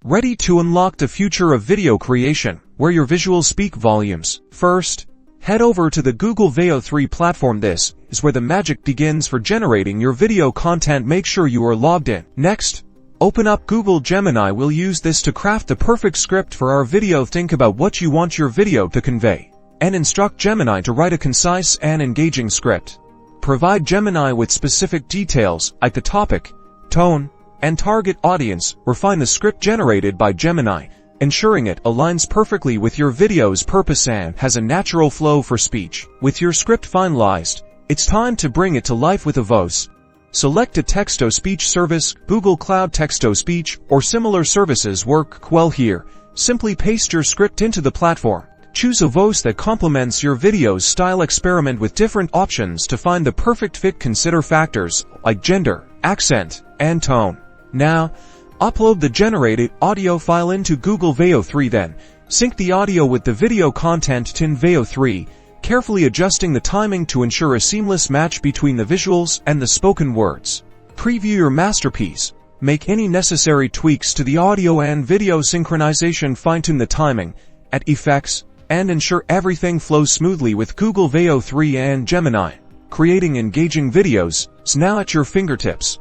Ready to unlock the future of video creation, where your visuals speak volumes. First, head over to the Google Veo 3 platform. This is where the magic begins for generating your video content. Make sure you are logged in. Next, open up Google Gemini. We'll use this to craft the perfect script for our video. Think about what you want your video to convey, and instruct Gemini to write a concise and engaging script. Provide Gemini with specific details like the topic, tone, and target audience. Refine the script generated by Gemini, ensuring it aligns perfectly with your video's purpose and has a natural flow for speech. With your script finalized, it's time to bring it to life with a voice. Select a text-to-speech service. Google Cloud Text-to-Speech or similar services work well here. Simply paste your script into the platform. Choose a voice that complements your video's style. Experiment with different options to find the perfect fit. Consider factors like gender, accent, and tone. Now, upload the generated audio file into Google Veo 3. Then, sync the audio with the video content in Veo 3, carefully adjusting the timing to ensure a seamless match between the visuals and the spoken words. Preview your masterpiece. Make any necessary tweaks to the audio and video synchronization. Fine-tune the timing, add effects, and ensure everything flows smoothly with Google Veo 3 and Gemini. Creating engaging videos is now at your fingertips.